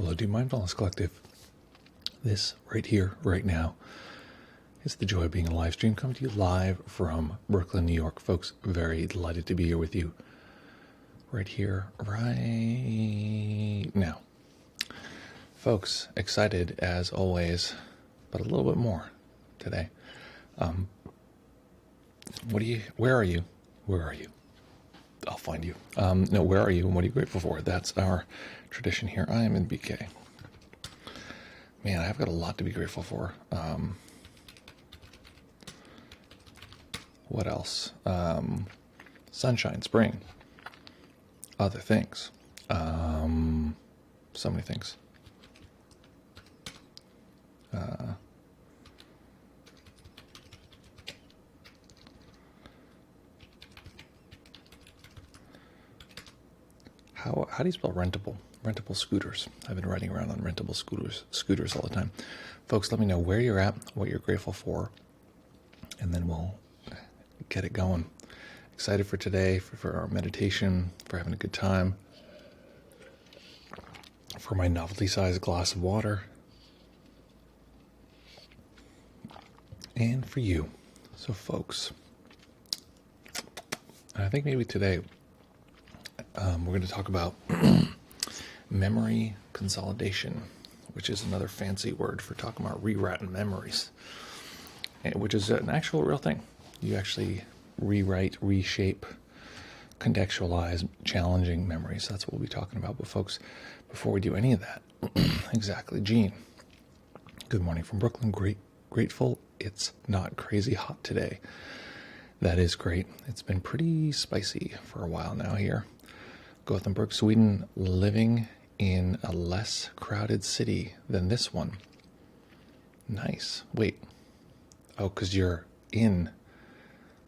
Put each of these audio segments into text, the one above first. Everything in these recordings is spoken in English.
Hello, Mindfulness Collective. This right here, right now, is the joy of being a live stream coming to you live from Brooklyn, New York. Folks, very delighted to be here with you right here, right now. Folks, excited as always, but a little bit more today. Where are you? I'll find you. No, where are you and what are you grateful for? That's our tradition here. I am in BK. Man, I've got a lot to be grateful for. What else? Sunshine, spring, other things. So many things. How do you spell rentable? Rentable scooters. I've been riding around on rentable scooters all the time. Folks, let me know where you're at, what you're grateful for, and then we'll get it going. Excited for today, for our meditation, for having a good time, for my novelty-sized glass of water, and for you. So folks, I think maybe today we're going to talk about memory consolidation, which is another fancy word for talking about rewriting memories, which is an actual real thing. You actually rewrite, reshape, contextualize challenging memories. That's what we'll be talking about. But folks, before we do any of that, exactly, Jean, good morning from Brooklyn. Grateful it's not crazy hot today. That is great. It's been pretty spicy for a while now here. Gothenburg, Sweden, living in a less crowded city than this one. Nice. Wait. Oh, because you're in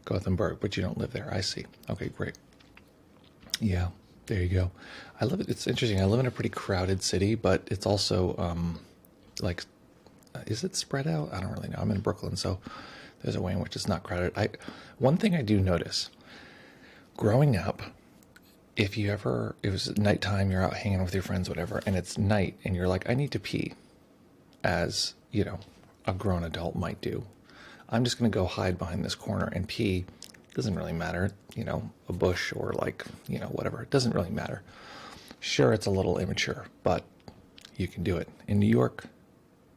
Gothenburg, but you don't live there. I see. Okay, great. Yeah, there you go. I love it. It's interesting. I live in a pretty crowded city, but it's also is it spread out? I don't really know. I'm in Brooklyn, so there's a way in which it's not crowded. One thing I do notice, growing up, if it was nighttime, you're out hanging with your friends, whatever, and it's night, and you're like, I need to pee, as, you know, a grown adult might do. I'm just going to go hide behind this corner and pee. Doesn't really matter, you know, a bush or like, you know, whatever. It doesn't really matter. Sure, it's a little immature, but you can do it. In New York,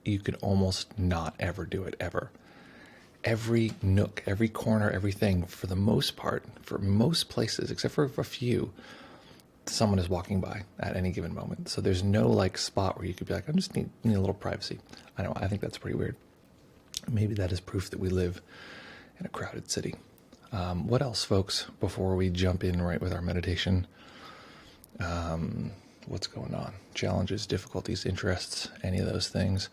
you could almost not ever do it, ever. Every nook, every corner, everything, for the most part, for most places, except for a few, someone is walking by at any given moment. So there's no like spot where you could be like, I just need a little privacy. I think that's pretty weird. Maybe that is proof that we live in a crowded city. What else, folks, before we jump in right with our meditation? What's going on? Challenges, difficulties, interests, any of those things.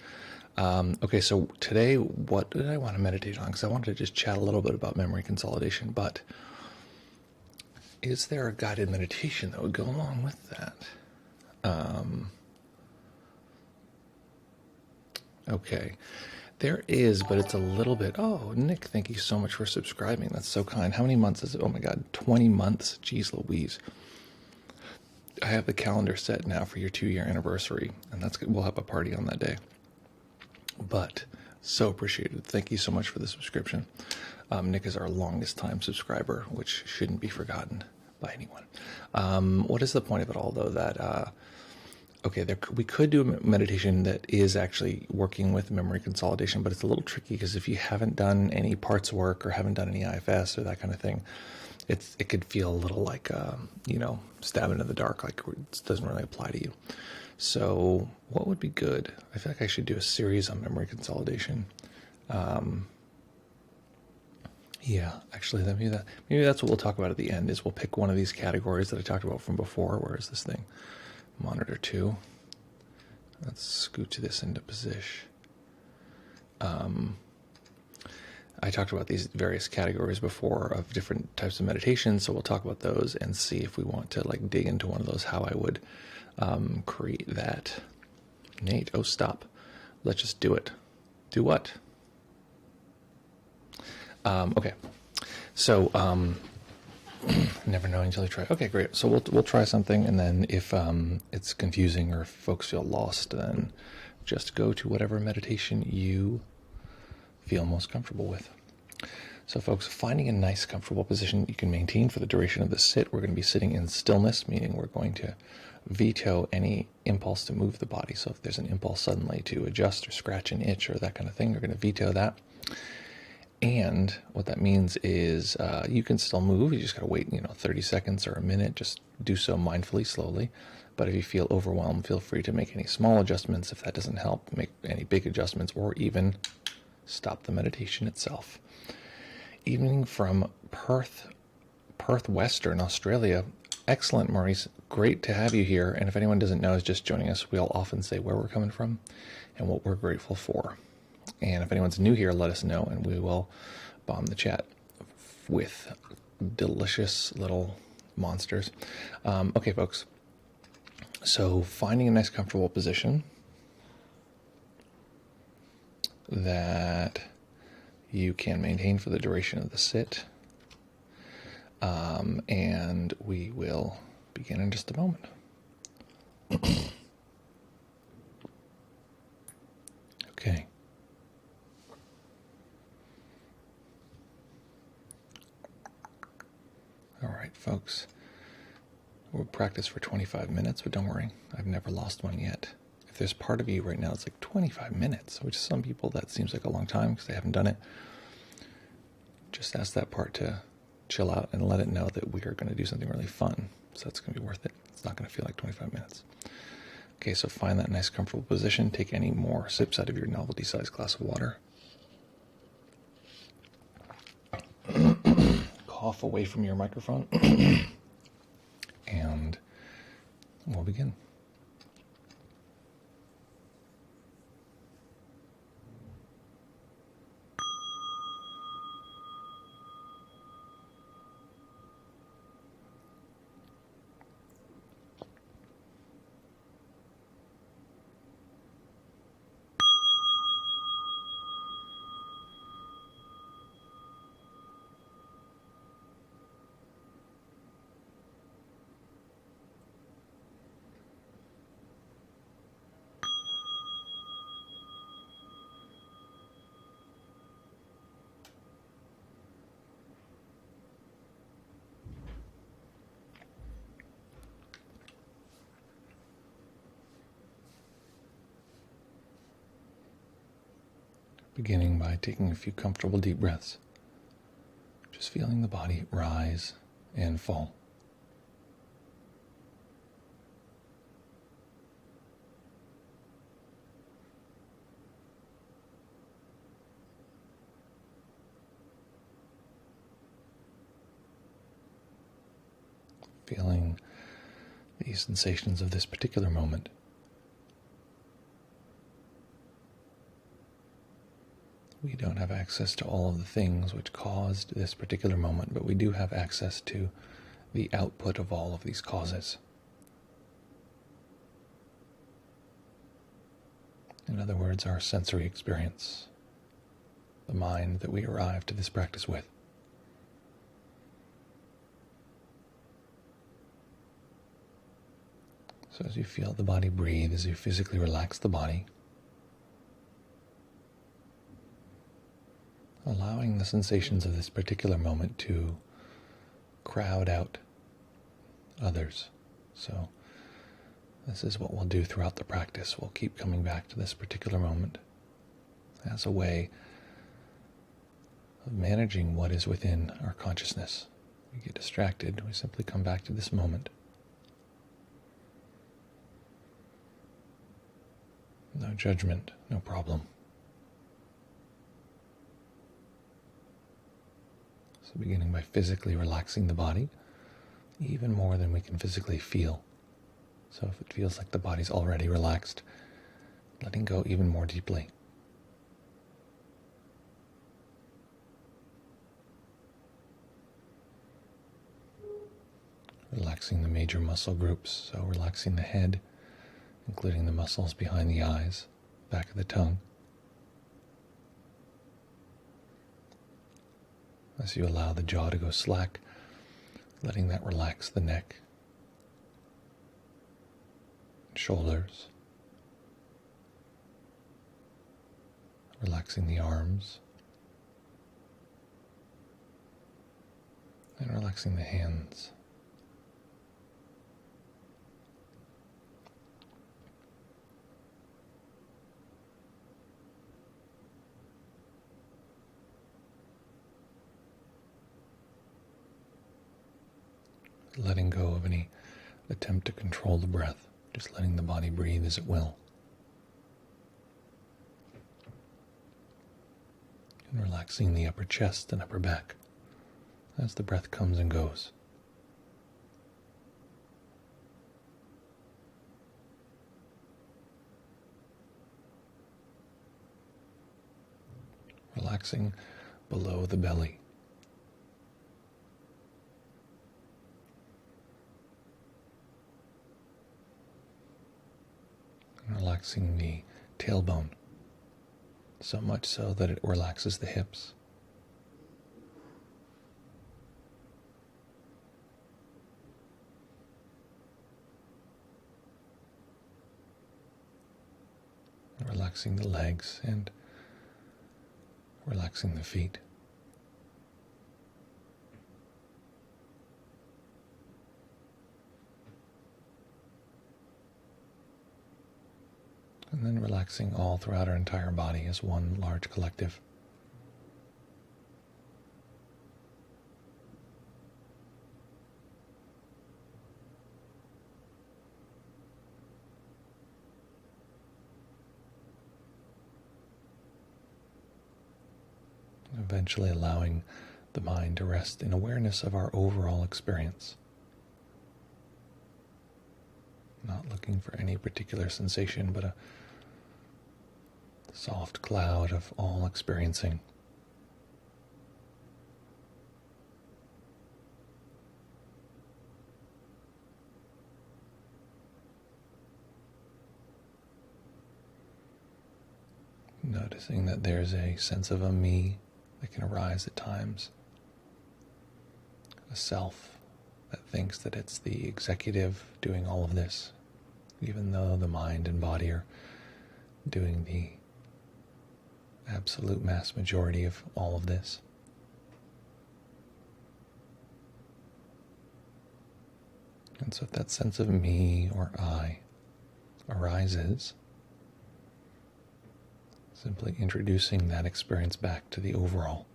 Okay, so today, what did I want to meditate on? Because I wanted to just chat a little bit about memory consolidation, but is there a guided meditation that would go along with that? Okay, there is, but it's a little bit, oh, Nick, thank you so much for subscribing. That's so kind. How many months is it? Oh my God, 20 months. Jeez Louise. I have the calendar set now for your 2-year anniversary, and that's good. We'll have a party on that day. But so appreciated. Thank you so much for the subscription. Nick is our longest time subscriber, which shouldn't be forgotten by anyone. What is the point of it all, though? That we could do a meditation that is actually working with memory consolidation, but it's a little tricky because if you haven't done any parts work or haven't done any IFS or that kind of thing, it could feel a little like stabbing into the dark, like it doesn't really apply to you. So what would be good? I feel like I should do a series on memory consolidation. Yeah, actually, maybe that's what we'll talk about at the end, is we'll pick one of these categories that I talked about from before. Where is this thing? Monitor 2. Let's scoot to this into position. I talked about these various categories before of different types of meditation, so we'll talk about those and see if we want to like dig into one of those, how I would create that. Nate, oh stop. Let's just do it. Do what? Okay. So Never know until you try. Okay, great. So we'll try something, and then if it's confusing or if folks feel lost, then just go to whatever meditation you feel most comfortable with. So, folks, finding a nice, comfortable position you can maintain for the duration of the sit. We're going to be sitting in stillness, meaning we're going to veto any impulse to move the body. So if there's an impulse suddenly to adjust or scratch an itch or that kind of thing, we're going to veto that. And what that means is you can still move. You just got to wait, 30 seconds or a minute. Just do so mindfully, slowly. But if you feel overwhelmed, feel free to make any small adjustments. If that doesn't help, make any big adjustments, or even stop the meditation itself. Evening from Perth, Western Australia. Excellent, Maurice. Great to have you here. And if anyone doesn't know, is just joining us, we'll often say where we're coming from and what we're grateful for. And if anyone's new here, let us know, and we will bomb the chat with delicious little monsters. Okay, folks. So finding a nice, comfortable position that you can maintain for the duration of the sit. And we will begin in just a moment. Okay. All right, folks. We'll practice for 25 minutes, but don't worry, I've never lost one yet. If there's part of you right now, it's like 25 minutes, which some people that seems like a long time because they haven't done it. Just ask that part to chill out and let it know that we are going to do something really fun. So that's going to be worth it. It's not going to feel like 25 minutes. Okay, so find that nice, comfortable position. Take any more sips out of your novelty-sized glass of water. Cough away from your microphone. And we'll begin. Beginning by taking a few comfortable deep breaths. Just feeling the body rise and fall. Feeling the sensations of this particular moment. We don't have access to all of the things which caused this particular moment, but we do have access to the output of all of these causes. In other words, our sensory experience, the mind that we arrive to this practice with. So as you feel the body breathe, as you physically relax the body, allowing the sensations of this particular moment to crowd out others. So this is what we'll do throughout the practice. We'll keep coming back to this particular moment as a way of managing what is within our consciousness. We get distracted, we simply come back to this moment. No judgment, no problem. So beginning by physically relaxing the body, even more than we can physically feel. So if it feels like the body's already relaxed, letting go even more deeply. Relaxing the major muscle groups, so relaxing the head, including the muscles behind the eyes, back of the tongue. As you allow the jaw to go slack, letting that relax the neck, shoulders, relaxing the arms, and relaxing the hands. Letting go of any attempt to control the breath, just letting the body breathe as it will. And relaxing the upper chest and upper back as the breath comes and goes. Relaxing below the belly. And relaxing the tailbone, so much so that it relaxes the hips. Relaxing the legs and relaxing the feet. And then relaxing all throughout our entire body as one large collective. Eventually allowing the mind to rest in awareness of our overall experience. Not looking for any particular sensation, but a soft cloud of all experiencing. Noticing that there's a sense of a me that can arise at times. A self that thinks that it's the executive doing all of this, even though the mind and body are doing the absolute mass majority of all of this. And so if that sense of me or I arises, simply introducing that experience back to the overall.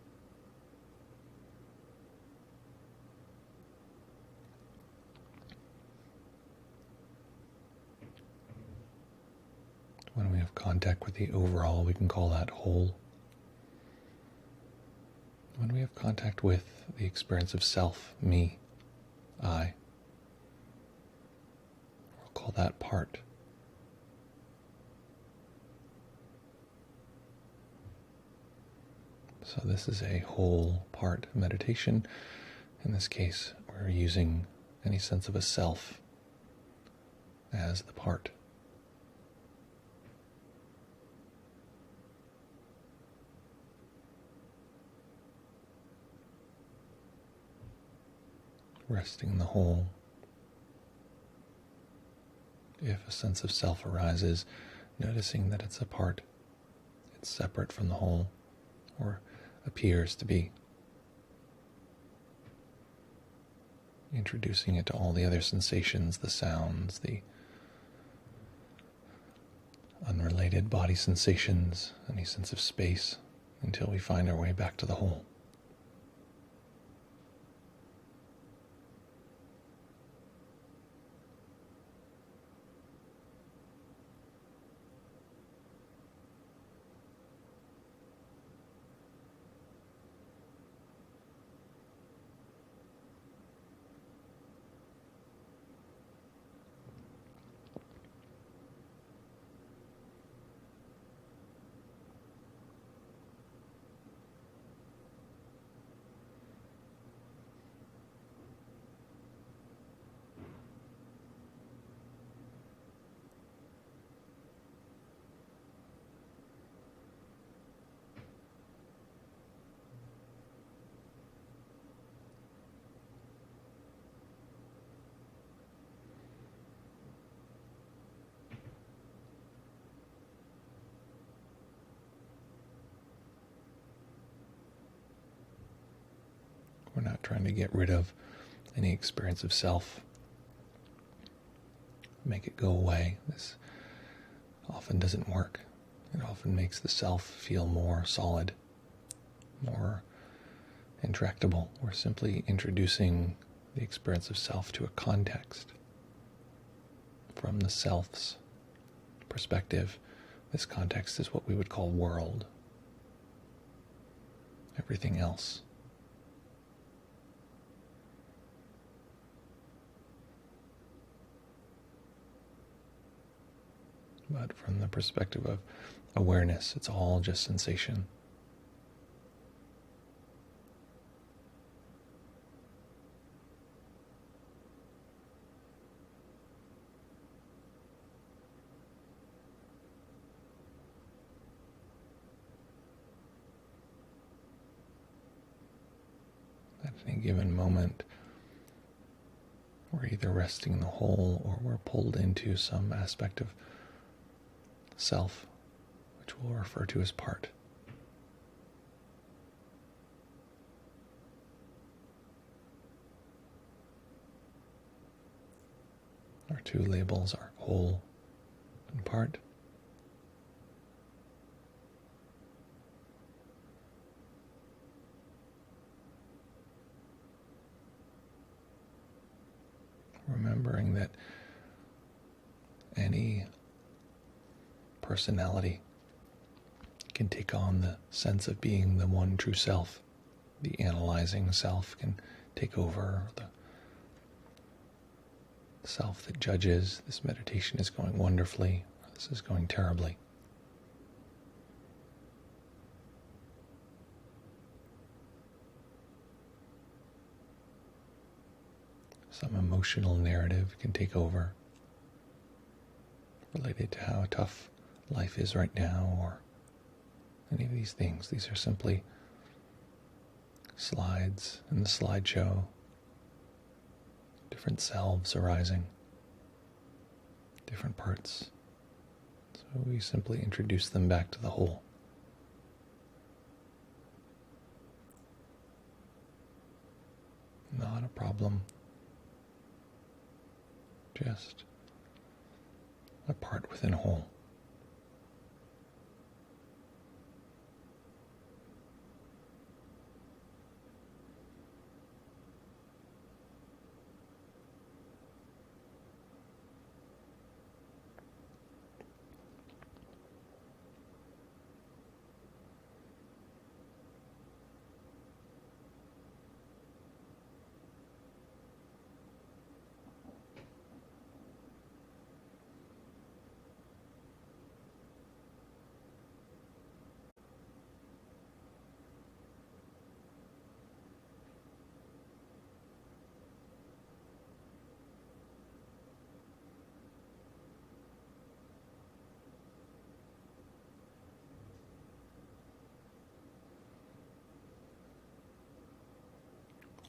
When we have contact with the overall, we can call that whole. When we have contact with the experience of self, me, I, we'll call that part. So this is a whole part meditation. In this case, we're using any sense of a self as the part. Resting in the whole. If a sense of self arises, noticing that it's a part, it's separate from the whole, or appears to be. Introducing it to all the other sensations, the sounds, the unrelated body sensations, any sense of space, until we find our way back to the whole. We're not trying to get rid of any experience of self, make it go away. This often doesn't work. It often makes the self feel more solid, more intractable. We're simply introducing the experience of self to a context. From the self's perspective, this context is what we would call world. Everything else. But from the perspective of awareness, it's all just sensation. At any given moment, we're either resting in the whole or we're pulled into some aspect of self, which we'll refer to as part. Our two labels are whole and part. Remembering that any personality can take on the sense of being the one true self. The analyzing self can take over, the self that judges, this meditation is going wonderfully, this is going terribly. Some emotional narrative can take over, related to how tough life is right now, or any of these things. These are simply slides in the slideshow, different selves arising, different parts. So we simply introduce them back to the whole. Not a problem. Just a part within a whole.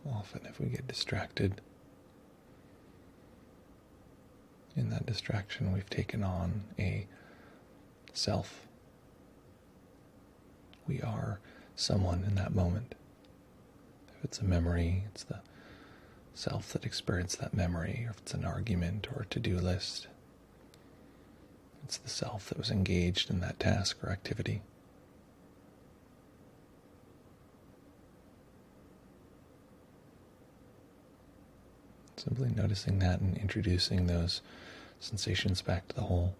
Often if we get distracted, in that distraction we've taken on a self. We are someone in that moment. If it's a memory, it's the self that experienced that memory. Or if it's an argument or a to-do list, it's the self that was engaged in that task or activity. Simply noticing that and introducing those sensations back to the whole.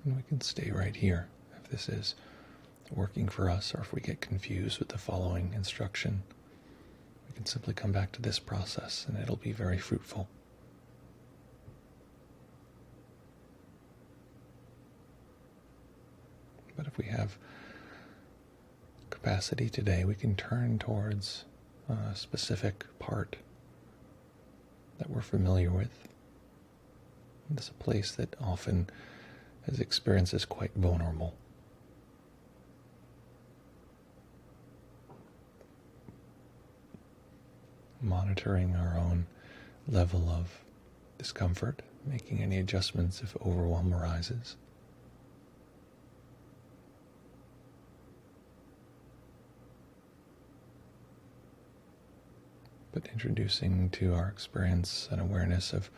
And we can stay right here if this is working for us, or if we get confused with the following instruction. We can simply come back to this process and it'll be very fruitful. But if we have capacity today, we can turn towards a specific part that we're familiar with. This is a place that often is experienced as quite vulnerable. Monitoring our own level of discomfort, making any adjustments if overwhelm arises. But introducing to our experience an awareness of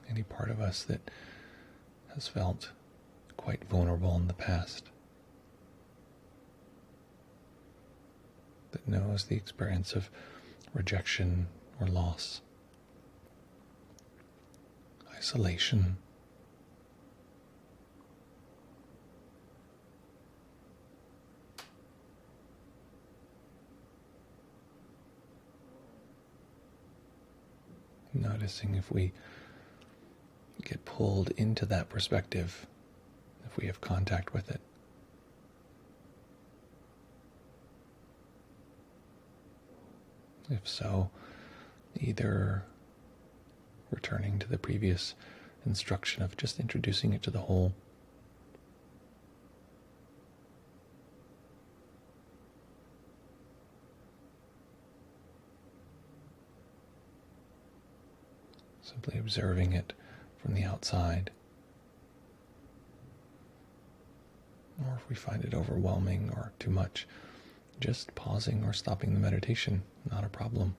any part of us that has felt quite vulnerable in the past, that knows the experience of rejection or loss, isolation, noticing if we get pulled into that perspective, if we have contact with it. If so, either returning to the previous instruction of just introducing it to the whole, simply observing it from the outside, or if we find it overwhelming or too much, just pausing or stopping the meditation, not a problem.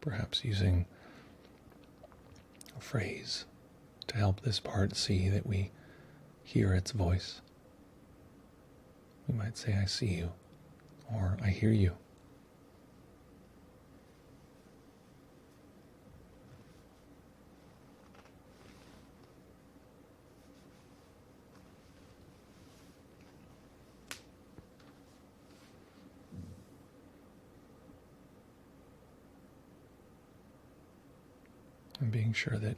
Perhaps using a phrase to help this part see that we hear its voice. We might say, I see you, or I hear you. And being sure that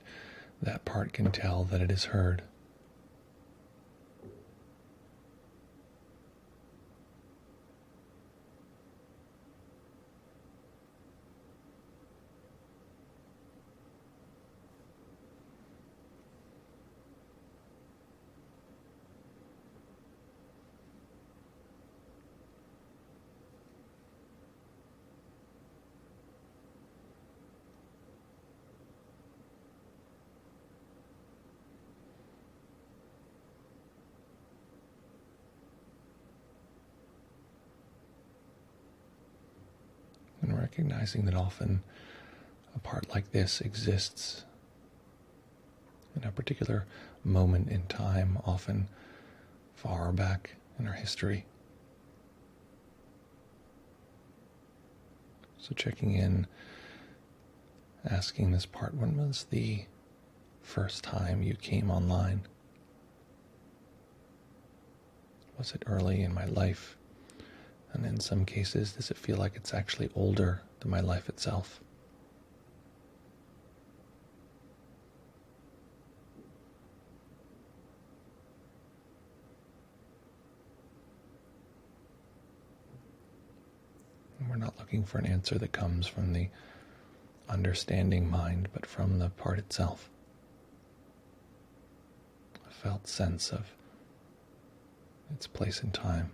that part can tell that it is heard. And recognizing that often a part like this exists in a particular moment in time, often far back in our history. So checking in, asking this part, when was the first time you came online? Was it early in my life? And in some cases, does it feel like it's actually older than my life itself? And we're not looking for an answer that comes from the understanding mind, but from the part itself. A felt sense of its place in time.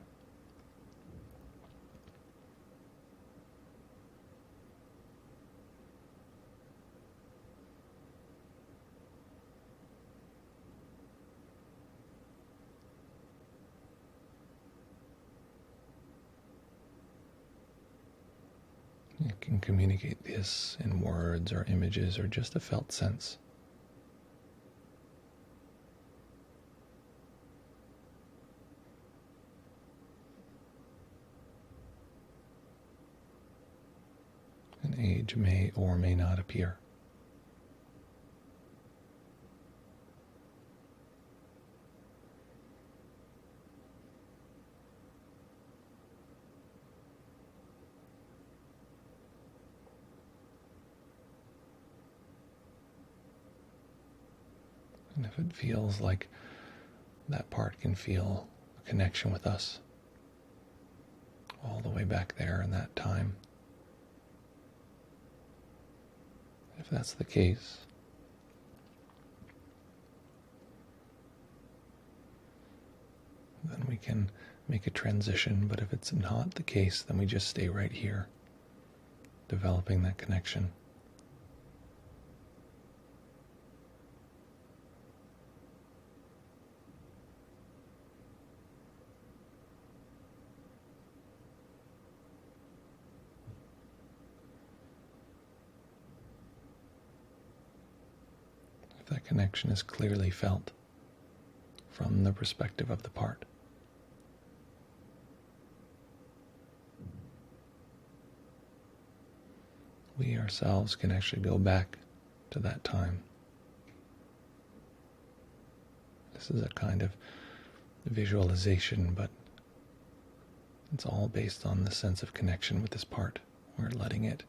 You can communicate this in words or images or just a felt sense. An age may or may not appear. And if it feels like that part can feel a connection with us all the way back there in that time, if that's the case, then we can make a transition. But if it's not the case, then we just stay right here, developing that connection. If that connection is clearly felt from the perspective of the part. We ourselves can actually go back to that time. This is a kind of visualization, but it's all based on the sense of connection with this part. We're letting it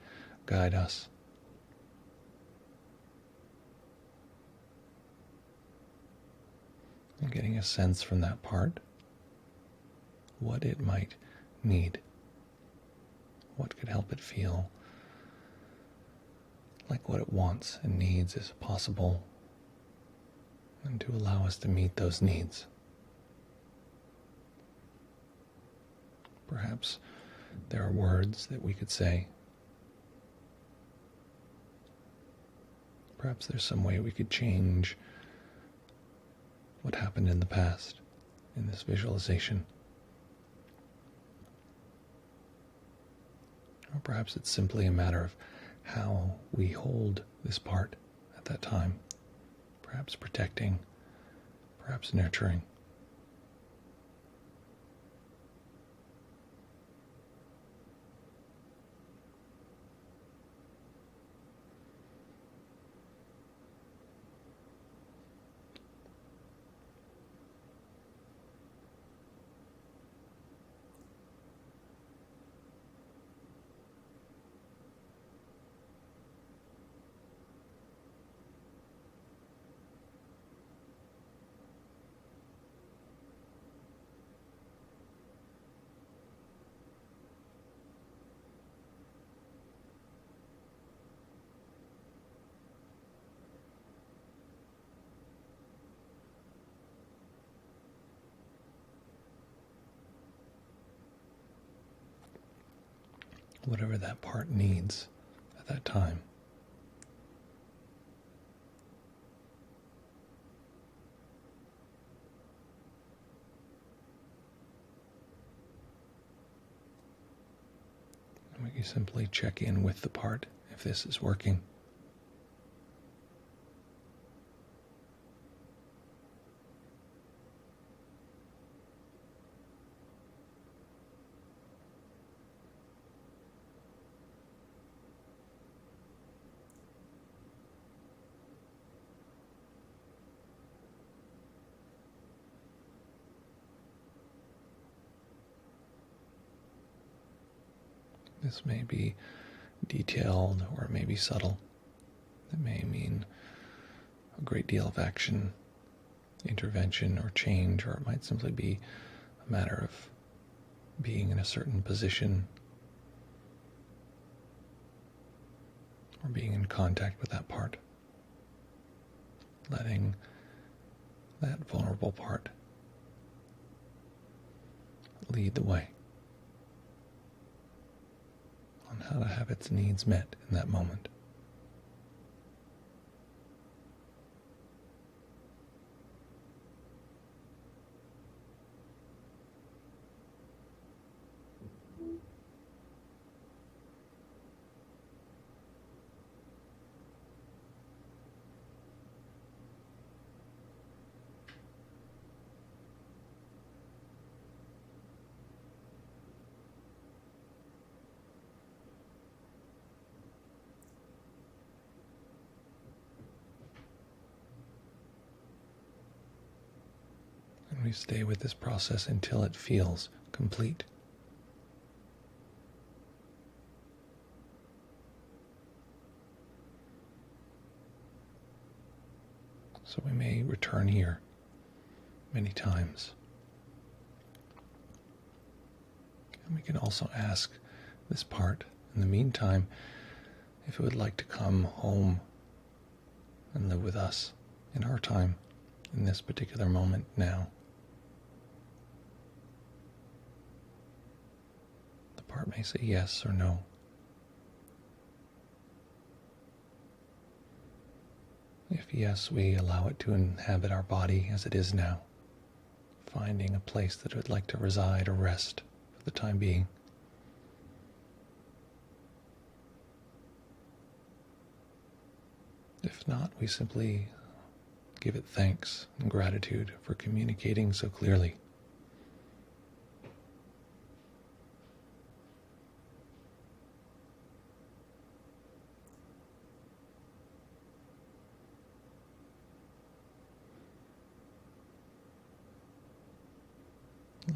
guide us. And getting a sense from that part what it might need, what could help it feel like what it wants and needs is possible, and to allow us to meet those needs. Perhaps there are words that we could say. Perhaps there's some way we could change what happened in the past in this visualization. Or perhaps it's simply a matter of how we hold this part at that time. Perhaps protecting, perhaps nurturing. Whatever that part needs at that time. And we can simply check in with the part if this is working. This may be detailed or it may be subtle. It may mean a great deal of action, intervention, or change, or it might simply be a matter of being in a certain position or being in contact with that part. Letting that vulnerable part lead the way on how to have its needs met in that moment. stay with this process until it feels complete. So we may return here many times. And we can also ask this part, in the meantime, if it would like to come home and live with us in our time, in this particular moment now. The part may say yes or no. If yes, we allow it to inhabit our body as it is now, finding a place that it would like to reside or rest for the time being. If not, we simply give it thanks and gratitude for communicating so clearly.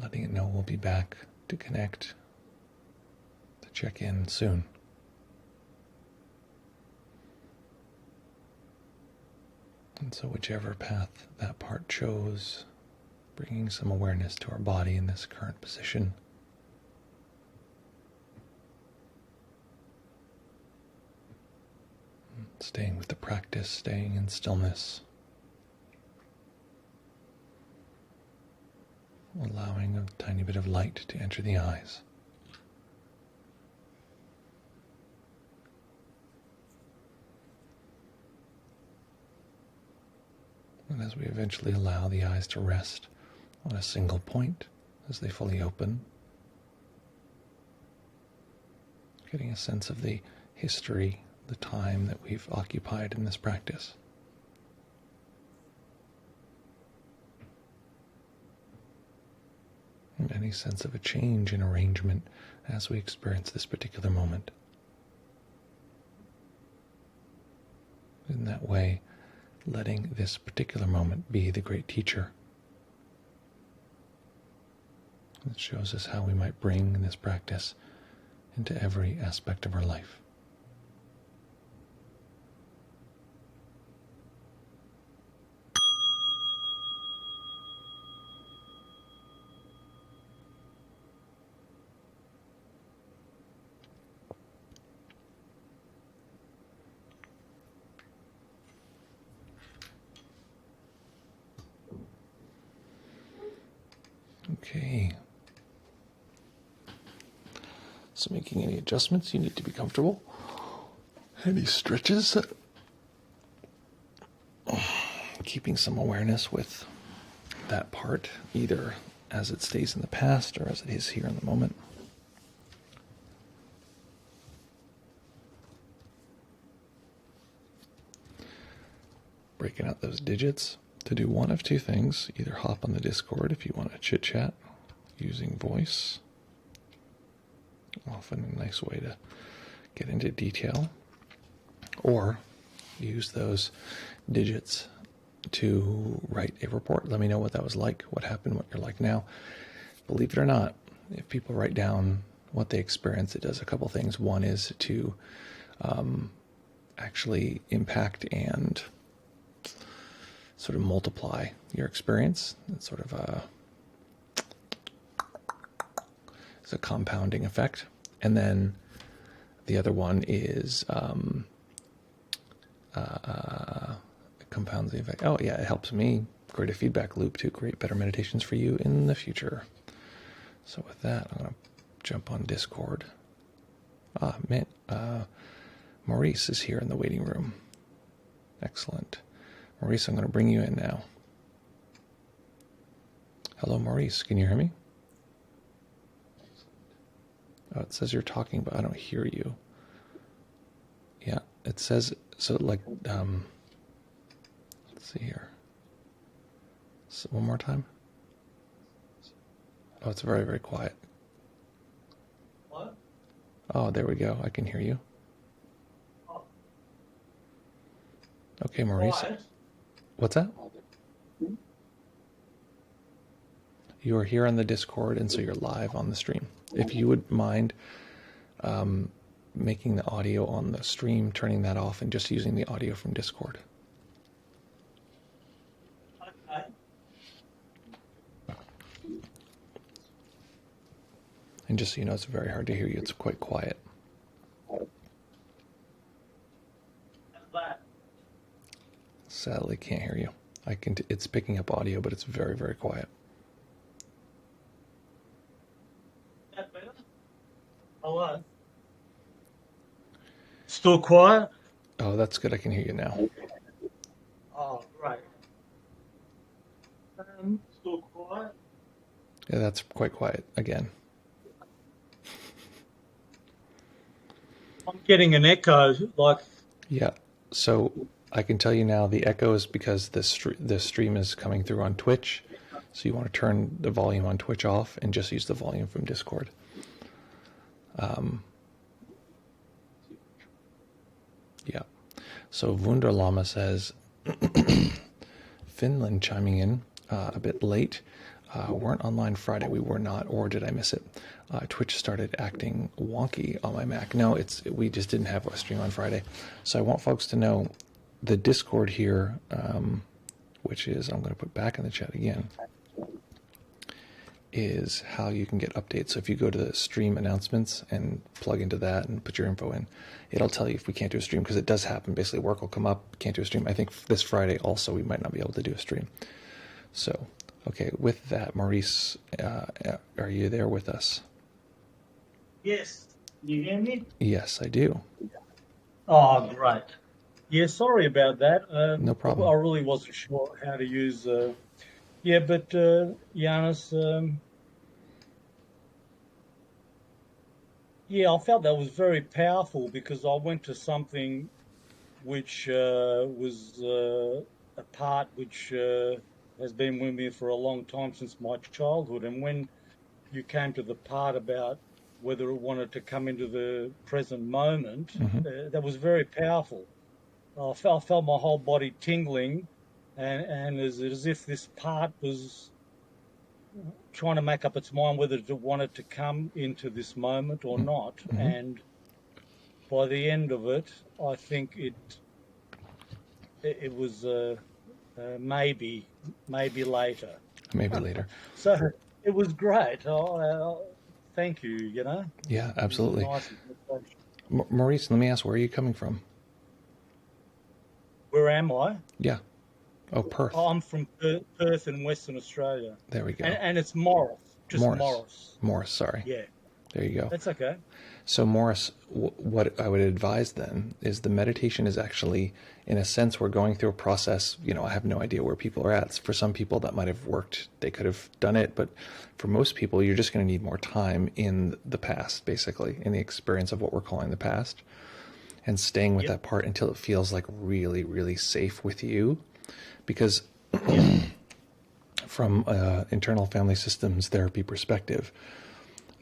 Letting it know we'll be back to connect, to check in soon. And so whichever path that part chose, bringing some awareness to our body in this current position. Staying with the practice, staying in stillness. Allowing a tiny bit of light to enter the eyes. And as we eventually allow the eyes to rest on a single point as they fully open, getting a sense of the history, the time that we've occupied in this practice. And any sense of a change in arrangement as we experience this particular moment. In that way, letting this particular moment be the great teacher. It shows us how we might bring this practice into every aspect of our life. Okay. So making any adjustments, you need to be comfortable. Any stretches. Keeping some awareness with that part, either as it stays in the past or as it is here in the moment. Breaking out those digits to do one of two things. Either hop on the Discord if you want to chit-chat using voice. Often a nice way to get into detail. Or use those digits to write a report. Let me know what that was like, what happened, what you're like now. Believe it or not, if people write down what they experience, it does a couple things. One is to actually impact and sort of multiply your experience. It's sort of it's a compounding effect. And then the other one is compounds the effect. Oh yeah, it helps me create a feedback loop to create better meditations for you in the future. So with that, I'm going to jump on Discord. Maurice is here in the waiting room. Excellent. Maurice, I'm going to bring you in now. Hello, Maurice. Can you hear me? Oh, it says you're talking, but I don't hear you. Yeah, it says, so like, let's see here. So one more time. Oh, it's very, very quiet. What? Oh, there we go. I can hear you. Oh. Okay, Maurice. Quiet. What's that? You're here on the Discord, and so you're live on the stream. If you would mind making the audio on the stream, turning that off, and just using the audio from Discord. Okay. And just so you know, it's very hard to hear you. It's quite quiet. How's that? Sadly, can't hear you. It's picking up audio, but it's very, very quiet. That better? Hello? Still quiet? Oh, that's good. I can hear you now. Oh, great. Still quiet? Yeah, that's quite quiet again. I'm getting an echo, like, Yeah. So I can tell you now the echo is because this stream is coming through on Twitch. So you want to turn the volume on Twitch off and just use the volume from Discord. Yeah. So Wunderlama says, Finland chiming in a bit late. Weren't online Friday. We were not, or did I miss it? Twitch started acting wonky on my Mac. No, we just didn't have a stream on Friday. So I want folks to know the Discord here, which is, I'm going to put back in the chat again, is how you can get updates. So if you go to the stream announcements and plug into that and put your info in, it'll tell you if we can't do a stream, because it does happen. Basically, work will come up, can't do a stream. I think this Friday also we might not be able to do a stream. So, okay, with that, Maurice, are you there with us? yes. You hear me? Yes, I do. Oh, great. Yeah, sorry about that. No problem. I really wasn't sure how to use. Yeah, but Giannis, yeah, I felt that was very powerful, because I went to something which was a part which has been with me for a long time, since my childhood. And when you came to the part about whether it wanted to come into the present moment, that was very powerful. I felt my whole body tingling, and as if this part was trying to make up its mind whether it wanted to come into this moment or not. And by the end of it, I think it was maybe later. Maybe later. So it was great. Thank you. Yeah, absolutely. Nice. Maurice, let me ask, where are you coming from? Where am I? Yeah. Oh, Perth. I'm from Perth in Western Australia. There we go. And it's Morris. Just Morris. Morris, sorry. Yeah. There you go. That's okay. So Morris, what I would advise then is the meditation is actually, in a sense, we're going through a process. I have no idea where people are at. For some people that might have worked, they could have done it. But for most people, you're just going to need more time in the past, basically, in the experience of what we're calling the past, and staying with that part until it feels like really, really safe with you. Because from internal family systems therapy perspective,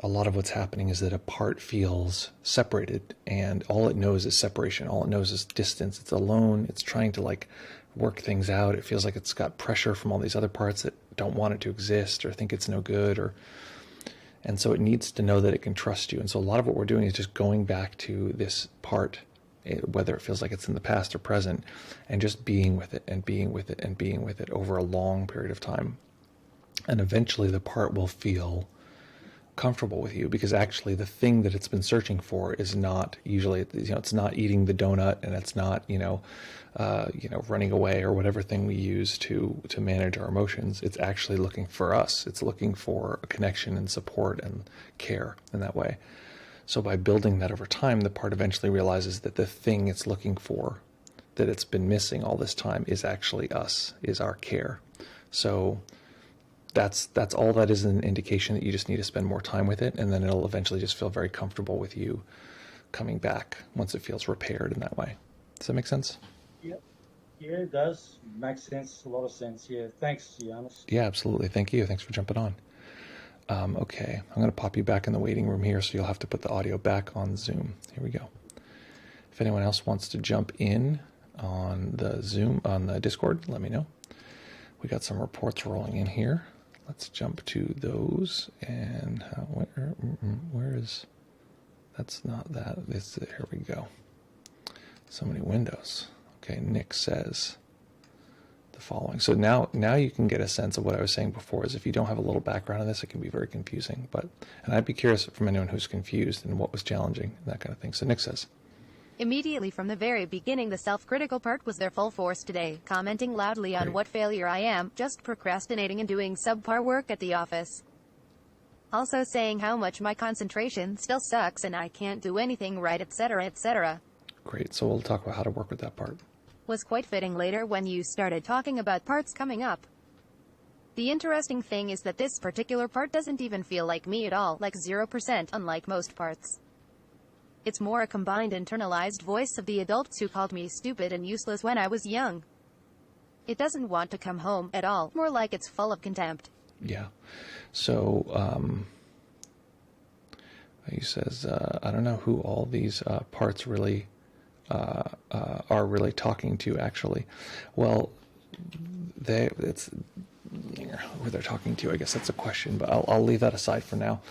a lot of what's happening is that a part feels separated, and all it knows is separation. All it knows is distance. It's alone. It's trying to work things out. It feels like it's got pressure from all these other parts that don't want it to exist or think it's no good, and so it needs to know that it can trust you. And so a lot of what we're doing is just going back to this part, whether it feels like it's in the past or present, and just being with it and being with it and being with it over a long period of time. And eventually the part will feel comfortable with you, because actually the thing that it's been searching for is not usually, it's not eating the donut, and it's not, running away or whatever thing we use to manage our emotions. It's actually looking for us. It's looking for a connection and support and care in that way. So by building that over time, the part eventually realizes that the thing it's looking for, that it's been missing all this time, is actually us, is our care. So that's all that is, an indication that you just need to spend more time with it, and then it'll eventually just feel very comfortable with you coming back once it feels repaired in that way. Does that make sense? Yeah, it does. Makes sense. A lot of sense. Yeah. Thanks, Giannis. Yeah, absolutely. Thank you. Thanks for jumping on. Okay, I'm going to pop you back in the waiting room here, so you'll have to put the audio back on Zoom. Here we go. If anyone else wants to jump in on the Zoom, on the Discord, let me know. We got some reports rolling in here. let's jump to those. And where is, that's not that. Here we go. So many windows. Okay, Nick says the following. So now you can get a sense of what I was saying before, is if you don't have a little background in this, it can be very confusing. And I'd be curious from anyone who's confused and what was challenging, that kind of thing. So Nick says, immediately from the very beginning, the self-critical part was their full force today, commenting loudly on what failure I am, just procrastinating and doing subpar work at the office. Also saying how much my concentration still sucks and I can't do anything right, etc., etc. Great. So we'll talk about how to work with that part. Was quite fitting later when you started talking about parts coming up. The interesting thing is that this particular part doesn't even feel like me at all, like 0%, unlike most parts. It's more a combined internalized voice of the adults who called me stupid and useless when I was young. It doesn't want to come home at all, more like it's full of contempt. Yeah. So he says, I don't know who all these parts really are really talking to, actually. Well, it's who they're talking to. I guess that's a question, but I'll leave that aside for now.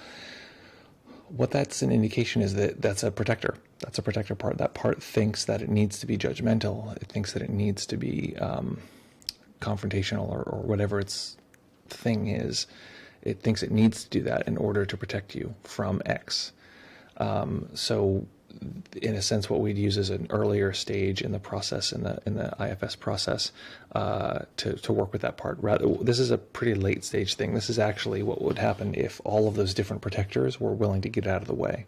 What that's an indication is that that's a protector. That's a protector part. That part thinks that it needs to be judgmental. It thinks that it needs to be confrontational or whatever its thing is. It thinks it needs to do that in order to protect you from X. So in a sense, what we'd use is an earlier stage in the process, in the IFS process, to work with that part. This is a pretty late stage thing. This is actually what would happen if all of those different protectors were willing to get out of the way,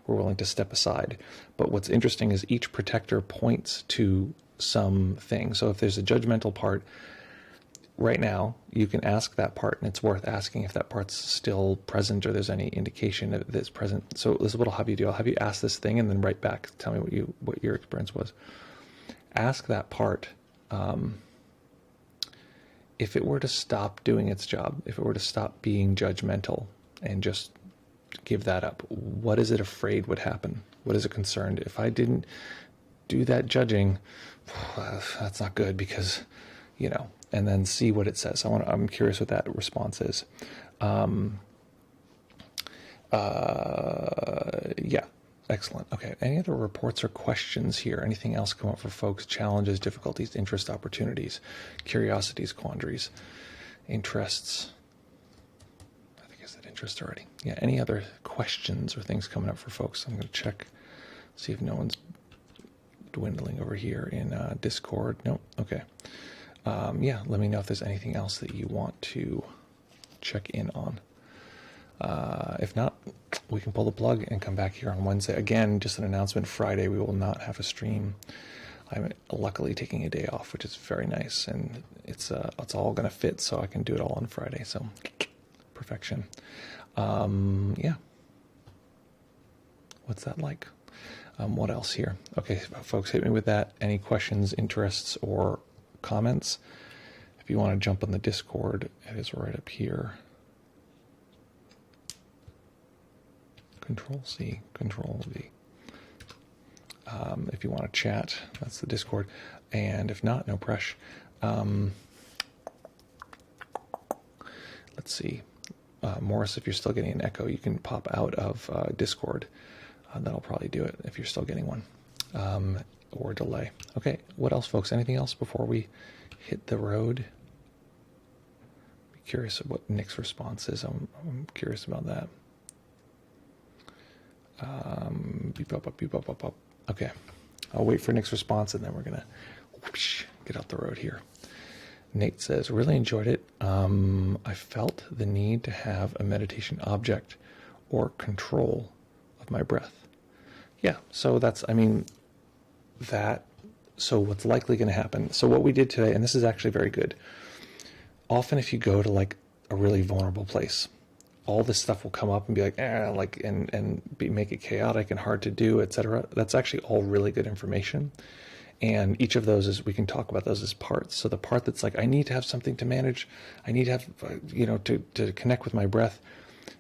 were willing to step aside. But what's interesting is each protector points to something. So if there's a judgmental part, right now, you can ask that part, and it's worth asking if that part's still present or there's any indication that it's present. So this is what I'll have you do. I'll have you ask this thing and then write back. Tell me what your experience was. Ask that part, if it were to stop doing its job, if it were to stop being judgmental and just give that up, what is it afraid would happen? What is it concerned? If I didn't do that judging, that's not good because, and then see what it says. I'm curious what that response is. Yeah, excellent. Okay, any other reports or questions here? Anything else come up for folks? Challenges, difficulties, interests, opportunities, curiosities, quandaries, interests. I think I said interest already. Yeah, any other questions or things coming up for folks? I'm going to check, see if no one's dwindling over here in Discord. Nope, okay. Yeah, let me know if there's anything else that you want to check in on. If not, we can pull the plug and come back here on Wednesday. Again, just an announcement, Friday we will not have a stream. I'm luckily taking a day off, which is very nice, and it's all going to fit, so I can do it all on Friday, so perfection. Yeah. What's that like? What else here? Okay, folks, hit me with that. Any questions, interests, or comments? If you want to jump on the Discord, it is right up here. Control C, Control V. If you want to chat, that's the Discord. And if not, no pressure. Let's see. Morris, if you're still getting an echo, you can pop out of Discord. That'll probably do it if you're still getting one. Or delay. Okay, what else, folks? Anything else before we hit the road? Be curious of what Nick's response is. I'm curious about that. Beep up, beep up, up, up. Okay, I'll wait for Nick's response and then we're gonna get out the road here. Nate says, really enjoyed it. I felt the need to have a meditation object or control of my breath. Yeah, so that's, so what's likely going to happen. So what we did today, and this is actually very good. Often if you go to like a really vulnerable place, all this stuff will come up and be like, make it chaotic and hard to do, etc. That's actually all really good information. And each of those is, we can talk about those as parts. So the part that's like, I need to have something to manage, I need to have, to connect with my breath,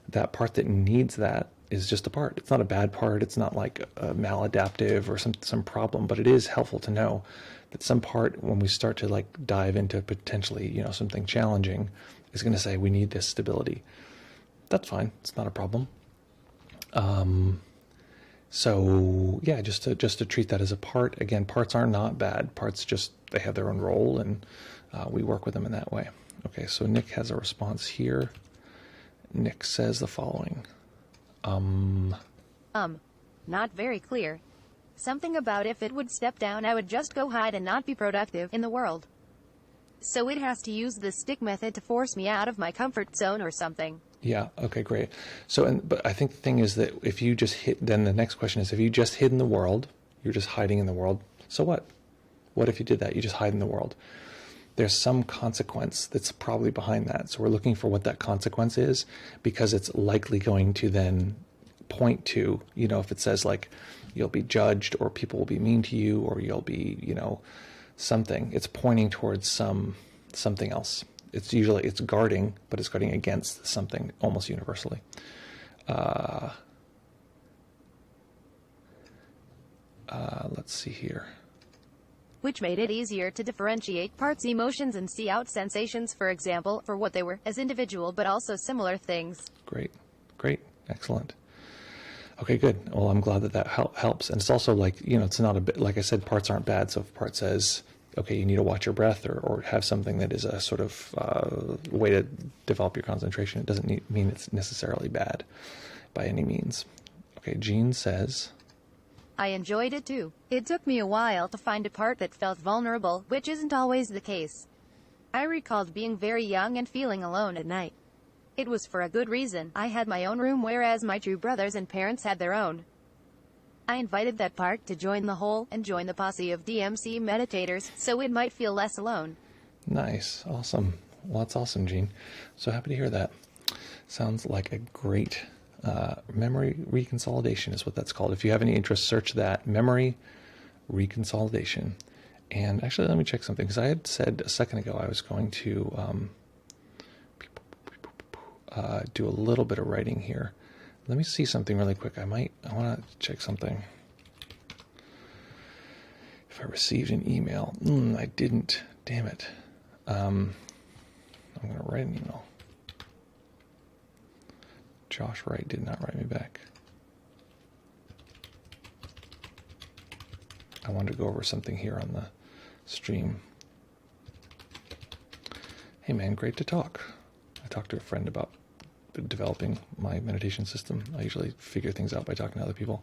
that part that needs that is just a part. It's not a bad part. It's not like a maladaptive or some problem, but it is helpful to know that some part, when we start to like dive into potentially, something challenging, is going to say, we need this stability. That's fine. It's not a problem. So yeah, just to treat that as a part. Again, parts are not bad. Parts just, they have their own role, and we work with them in that way. Okay, so Nick has a response here. Nick says the following. Not very clear. Something about if it would step down, I would just go hide and not be productive in the world. So it has to use the stick method to force me out of my comfort zone or something. Yeah, okay, great. So, but I think the thing is that if you just hid, then the next question is, if you just hid in the world, you're just hiding in the world, so what? What if you did that? You just hide in the world. There's some consequence that's probably behind that. So we're looking for what that consequence is, because it's likely going to then point to, if it says like, you'll be judged, or people will be mean to you, or you'll be, something, it's pointing towards something else. It's usually, it's guarding, but it's guarding against something almost universally. Let's see here. Which made it easier to differentiate parts' emotions and see out sensations, for example, for what they were, as individual but also similar things. Great, excellent. Okay, good. Well, I'm glad that helps. And it's also like, it's not a bit, like I said, parts aren't bad. So if part says, okay, you need to watch your breath, or have something that is a sort of way to develop your concentration, it doesn't mean it's necessarily bad by any means. Okay, Jean says, I enjoyed it too. It took me a while to find a part that felt vulnerable, which isn't always the case. I recalled being very young and feeling alone at night. It was for a good reason. I had my own room, whereas my two brothers and parents had their own. I invited that part to join the whole, and join the posse of DMC meditators, so it might feel less alone. Nice, awesome. Well, that's awesome, Jean. So happy to hear that. Sounds like a great memory reconsolidation is what that's called. If you have any interest, search that, memory reconsolidation. And actually, let me check something, because I had said a second ago I was going to do a little bit of writing here. Let me see something really quick. I want to check something. If I received an email. I didn't. Damn it. I'm going to write an email. Josh Wright did not write me back. I wanted to go over something here on the stream. Hey man, great to talk. I talked to a friend about developing my meditation system. I usually figure things out by talking to other people.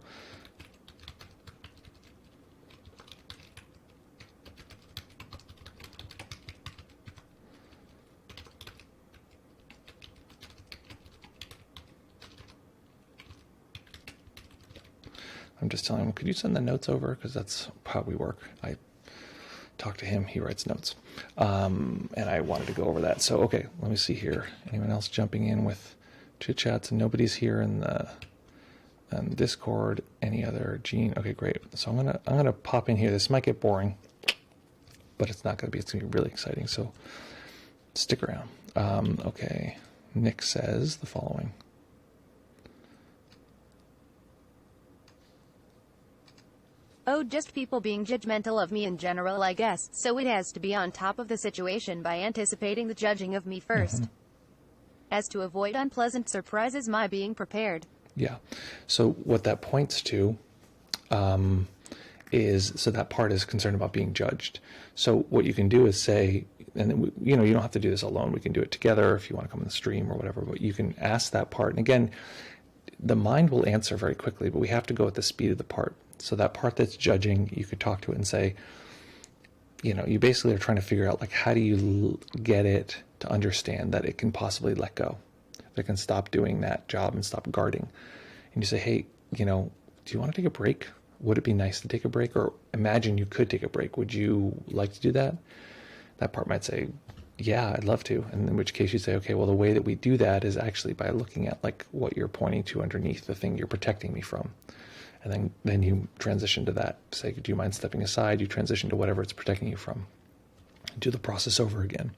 I'm just telling him, could you send the notes over? Because that's how we work. I talk to him, he writes notes. And I wanted to go over that. So, okay, let me see here. Anyone else jumping in with chit-chats? And nobody's here in the Discord. Any other? Gene? Okay, great. So I'm gonna pop in here. This might get boring, but it's not gonna be. It's gonna be really exciting. So stick around. Okay, Nick says the following. Oh, just people being judgmental of me in general, I guess. So it has to be on top of the situation by anticipating the judging of me first. As to avoid unpleasant surprises, my being prepared. Yeah. So what that points to is, so that part is concerned about being judged. So what you can do is say, and you don't have to do this alone. We can do it together if you want to come in the stream or whatever, but you can ask that part. And again, the mind will answer very quickly, but we have to go at the speed of the part. So that part that's judging, you could talk to it and say, you basically are trying to figure out, like, how do you get it to understand that it can possibly let go, that it can stop doing that job and stop guarding. And you say, hey, do you want to take a break? Would it be nice to take a break? Or imagine you could take a break. Would you like to do that? That part might say, yeah, I'd love to. And in which case you say, okay, well, the way that we do that is actually by looking at like what you're pointing to underneath, the thing you're protecting me from. And then you transition to that. Say, do you mind stepping aside? You transition to whatever it's protecting you from. Do the process over again.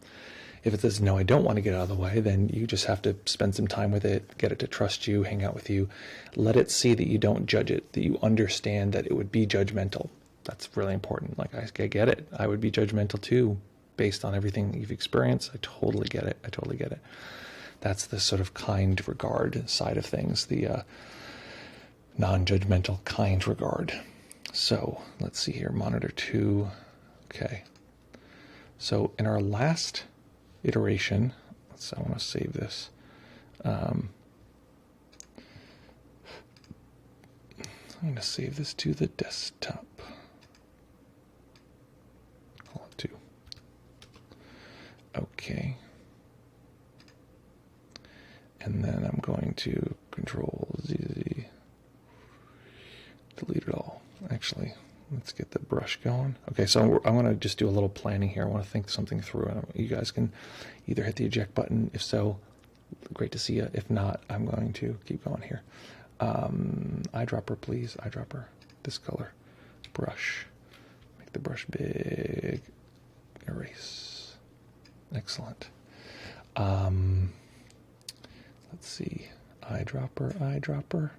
If it says, no, I don't want to get out of the way, then you just have to spend some time with it, get it to trust you, hang out with you. Let it see that you don't judge it, that you understand that it would be judgmental. That's really important. Like, I get it. I would be judgmental too, based on everything that you've experienced. I totally get it. I totally get it. That's the sort of kind regard side of things, the non-judgmental kind regard. So let's see here, monitor 2. Okay. So in our last iteration, I want to save this. I'm going to save this to the desktop. Call it 2. Okay. And then I'm going to Control Z, delete it all. Actually, let's get the brush going. Okay, so I'm going to just do a little planning here. I want to think something through. And you guys can either hit the eject button. If so, great to see you. If not, I'm going to keep going here. Eyedropper, please. Eyedropper. This color. Brush. Make the brush big. Erase. Excellent. Let's see. Eyedropper, eyedropper.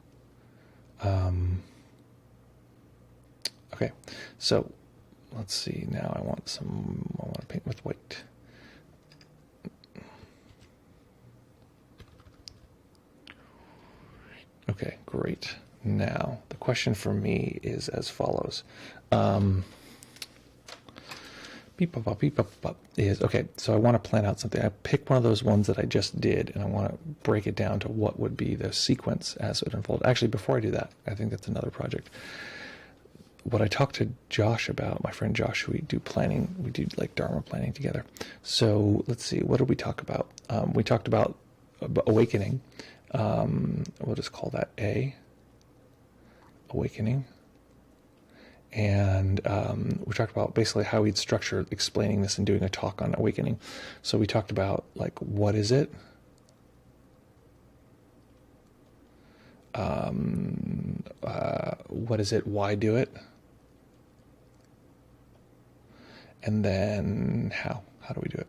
Okay, so let's see. Now I want to paint with white. Okay, great. Now the question for me is as follows. Is okay, so I want to plan out something. I pick one of those ones that I just did, and I want to break it down to what would be the sequence as it unfolds. Actually, before I do that, I think that's another project. What I talked to Josh about, my friend Josh, we do planning, we do like Dharma planning together. So let's see, what did we talk about? We talked about awakening. We'll just call that A, awakening. And we talked about basically how we'd structure explaining this and doing a talk on awakening. So we talked about, like, what is it? What is it? Why do it? And then how? How do we do it?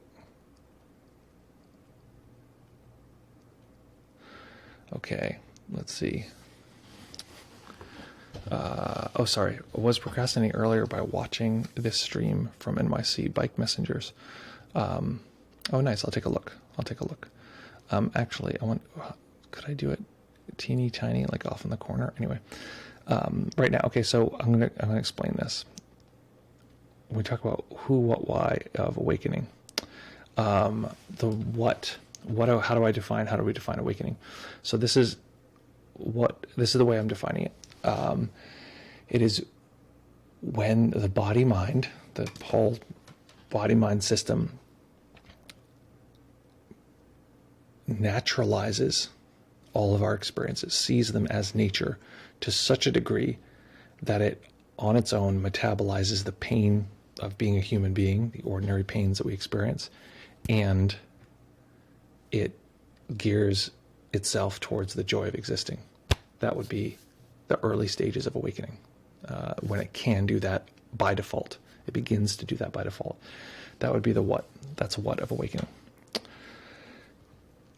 Okay, let's see. Oh, sorry. I was procrastinating earlier by watching this stream from NYC Bike Messengers. Oh, nice. I'll take a look. Actually, could I do it teeny tiny, like off in the corner? Anyway, right now. Okay, so I'm gonna explain this. We talk about who, what, why of awakening. The what, how do we define awakening? So this is the way I'm defining it. It is when the body-mind, the whole body-mind system, naturalizes all of our experiences, sees them as nature to such a degree that it on its own metabolizes the pain of being a human being, the ordinary pains that we experience, and it gears itself towards the joy of existing. That would be the early stages of awakening, when it can do that by default. It begins to do that by default. That would be the what. That's what of awakening.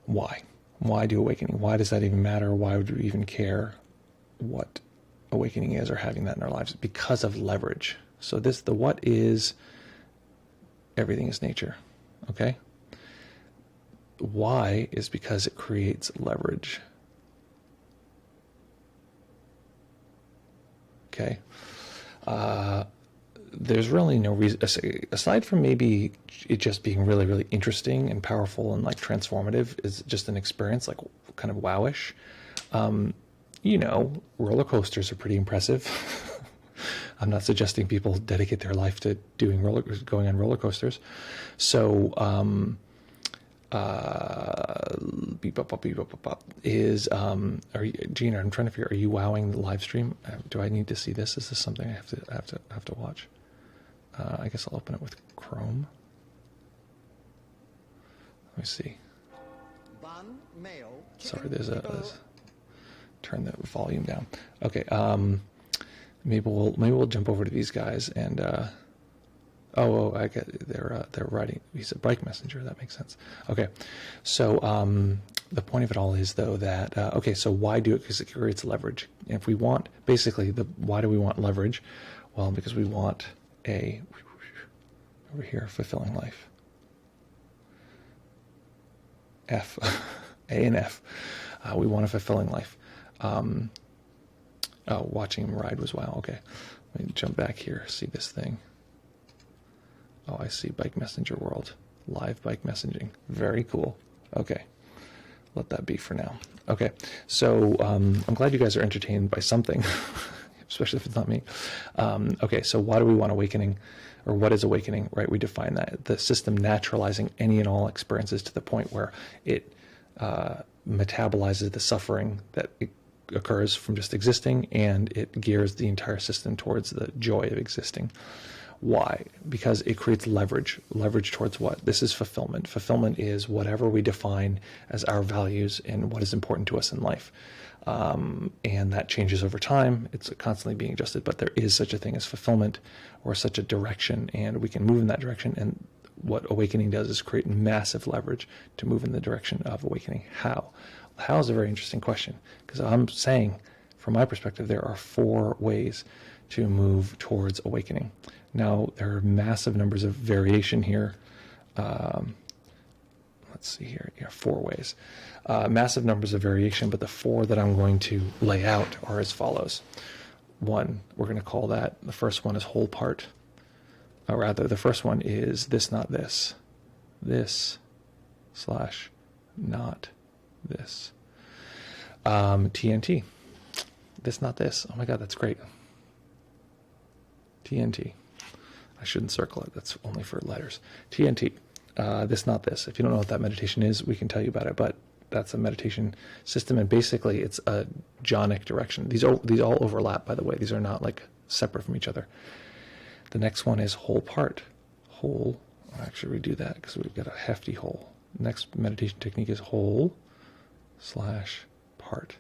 Why? Why do awakening? Why does that even matter? Why would we even care what awakening is or having that in our lives? Because of leverage. So the what is everything is nature. Okay? Why is because it creates leverage. Okay. There's really no reason, aside from maybe it just being really, really interesting and powerful and like transformative, is just an experience, like kind of wowish. Roller coasters are pretty impressive. I'm not suggesting people dedicate their life to going on roller coasters. So, Gina, I'm trying to figure, are you wowing the live stream? Do I need to see this? Is this something I have to watch? I guess I'll open it with Chrome. Let me see. Sorry, turn the volume down. Okay, maybe we'll jump over to these guys and I get they're writing. He's a bike messenger. That makes sense. Okay, so the point of it all is though that so why do it? Because it creates leverage. And if we want, basically, why do we want leverage? Well, because we want over here, fulfilling life. F, A and F. We want a fulfilling life. Oh, watching him ride was wow. Okay, let me jump back here. See this thing. Oh, I see bike messenger world. Live bike messaging. Very cool. Okay, let that be for now. Okay, so I'm glad you guys are entertained by something, especially if it's not me. Okay, so why do we want awakening? Or what is awakening, right? We define that. The system naturalizing any and all experiences to the point where it metabolizes the suffering that occurs from just existing, and it gears the entire system towards the joy of existing. Why? Because it creates leverage. Leverage towards what? This is fulfillment. Fulfillment is whatever we define as our values and what is important to us in life. And that changes over time. It's constantly being adjusted, but there is such a thing as fulfillment, or such a direction, and we can move in that direction. And what awakening does is create massive leverage to move in the direction of awakening. How? How is a very interesting question, because I'm saying, from my perspective, there are 4 ways to move towards awakening. Now, there are massive numbers of variation here. Let's see here. Yeah, 4 ways. Massive numbers of variation, but the 4 that I'm going to lay out are as follows. 1, we're going to call that, the first one is whole part. Or rather, the first one is this, not this. This / not this. TNT. This, not this. Oh my God, that's great. TNT. I shouldn't circle it. That's only for letters. TNT. This, not this. If you don't know what that meditation is, we can tell you about it, but that's a meditation system, and basically it's a jhanic direction. These all overlap, by the way. These are not like separate from each other. The next one is whole part. Whole. I'll actually redo that because we've got a hefty whole. Next meditation technique is whole / part,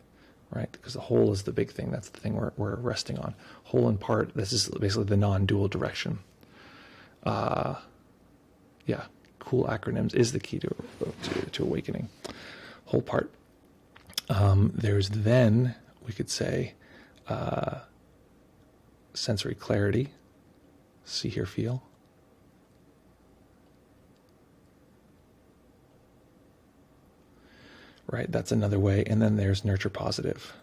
right? Because the whole is the big thing. That's the thing we're resting on. Whole and part. This is basically the non-dual direction. Yeah, cool acronyms is the key to awakening. Whole part. There's then, we could say, sensory clarity. See, hear, feel. Right, that's another way. And then there's nurture positive.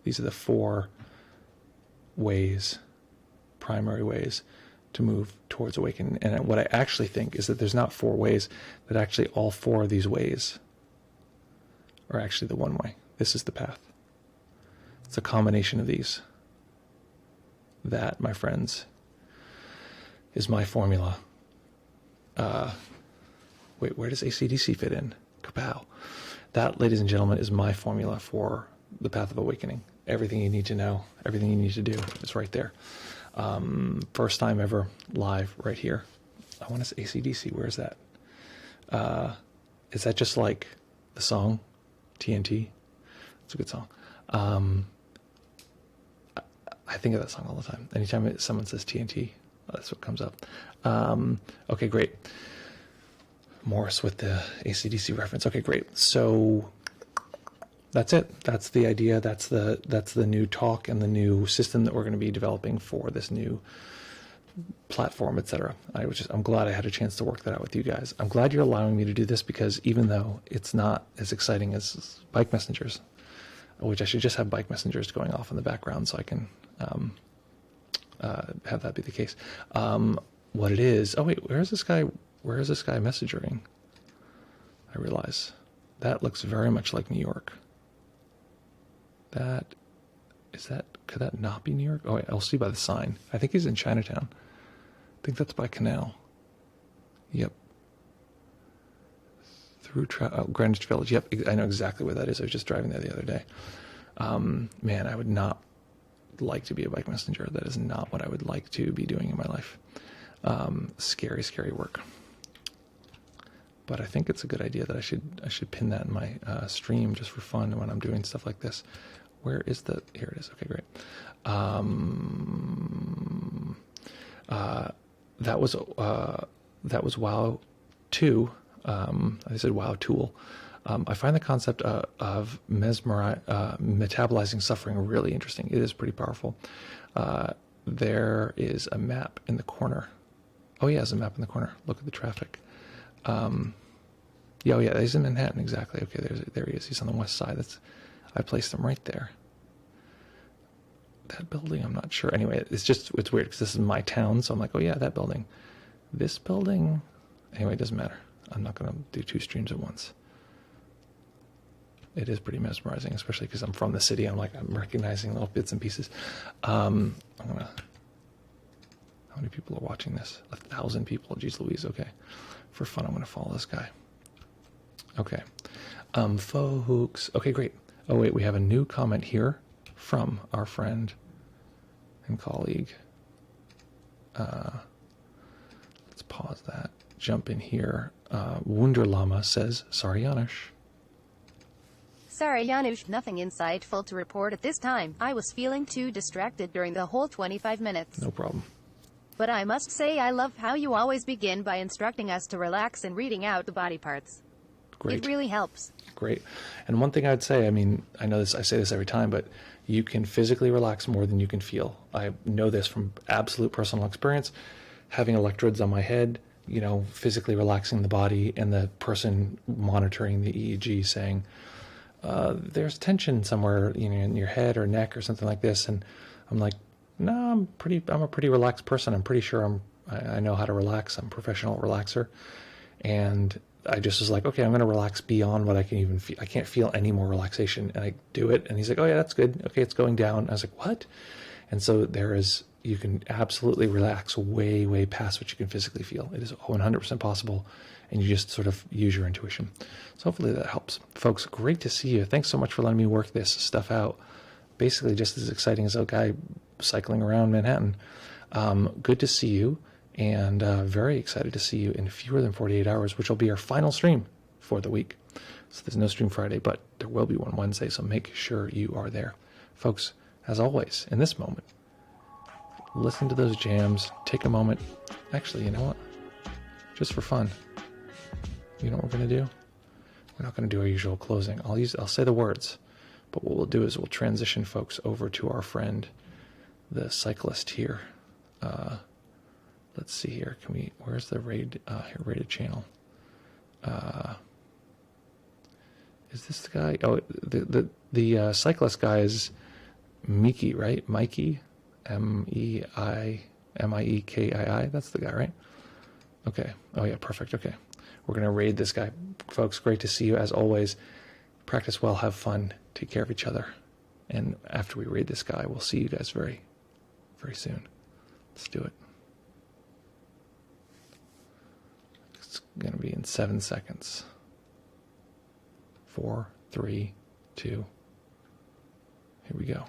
These are the 4 ways, primary ways, to move towards awakening. And what I actually think is that there's not 4 ways, that actually all 4 of these ways are actually the one way. This is the path. It's a combination of these. That, my friends, is my formula. Wait, where does AC/DC fit in? Kapow. That, ladies and gentlemen, is my formula for the path of awakening. Everything you need to know, everything you need to do is right there. First time ever live right here. I want to say AC/DC. Where is that? Is that just like the song TNT? It's a good song. I think of that song all the time. Anytime someone says TNT, that's what comes up. Okay, great. Morris with the AC/DC reference. Okay, great. So that's it. That's the idea. That's the new talk and the new system that we're going to be developing for this new platform, etc. I'm glad I had a chance to work that out with you guys. I'm glad you're allowing me to do this, because even though it's not as exciting as bike messengers, which I should just have bike messengers going off in the background so I can have that be the case. What it is, oh wait, where is this guy messaging? I realize that looks very much like New York. Could that not be New York? Oh wait, I'll see by the sign. I think he's in Chinatown. I think that's by Canal. Yep. Through Greenwich Village. Yep, I know exactly where that is. I was just driving there the other day. Man, I would not like to be a bike messenger. That is not what I would like to be doing in my life. Scary, scary work. But I think it's a good idea that I should pin that in my stream just for fun when I'm doing stuff like this. Where is here it is. Okay, great. That was WoW 2. I said WoW tool. I find the concept of metabolizing suffering really interesting. It is pretty powerful. There is a map in the corner Oh yeah, there's a map in the corner. Look at the traffic. Yeah, oh yeah, he's in Manhattan, exactly. Okay, there he is. He's on the west side. I placed him right there. That building, I'm not sure. Anyway, it's weird because this is my town, so I'm like, oh yeah, that building. This building, anyway, it doesn't matter. I'm not going to do 2 streams at once. It is pretty mesmerizing, especially because I'm from the city. I'm recognizing little bits and pieces. How many people are watching this? 1,000 people. Jeez Louise. Okay. For fun, I'm going to follow this guy. Okay. Folks. Okay, great. Oh, wait, we have a new comment here from our friend and colleague. Let's pause that. Jump in here. Wunderlama says, sorry, Janusz. Sorry, Janusz, nothing insightful to report at this time. I was feeling too distracted during the whole 25 minutes. No problem. But I must say I love how you always begin by instructing us to relax and reading out the body parts. Great. It really helps. Great. And one thing I'd say, I mean, I know this, I say this every time, but you can physically relax more than you can feel. I know this from absolute personal experience. Having electrodes on my head, physically relaxing the body, and the person monitoring the EEG saying, there's tension somewhere, in your head or neck or something like this. And I'm like, no, I'm a pretty relaxed person. I'm pretty sure I know how to relax. I'm a professional relaxer. And I just was like, okay, I'm going to relax beyond what I can even feel. I can't feel any more relaxation. And I do it. And he's like, oh yeah, that's good. Okay, it's going down. I was like, what? And so you can absolutely relax way, way past what you can physically feel. It is 100% possible. And you just sort of use your intuition. So hopefully that helps. Folks, great to see you. Thanks so much for letting me work this stuff out. Basically just as exciting as a guy cycling around Manhattan. Good to see you. And very excited to see you in fewer than 48 hours, which will be our final stream for the week. So there's no stream Friday, but there will be one Wednesday, so make sure you are there. Folks, as always, in this moment, listen to those jams, take a moment. Actually, you know what? Just for fun, you know what we're going to do? We're not going to do our usual closing. I'll say the words, but what we'll do is we'll transition folks over to our friend, the cyclist here. Let's see here. Where's the rated channel? Is this the guy? Oh, the cyclist guy is Miki, right? Mikey, Miekii. That's the guy, right? Okay. Oh yeah, perfect. Okay. We're going to raid this guy. Folks, great to see you as always. Practice well, have fun, take care of each other. And after we raid this guy, we'll see you guys very, very soon. Let's do it. It's going to be in 7 seconds. 4, 3, 2. Here we go.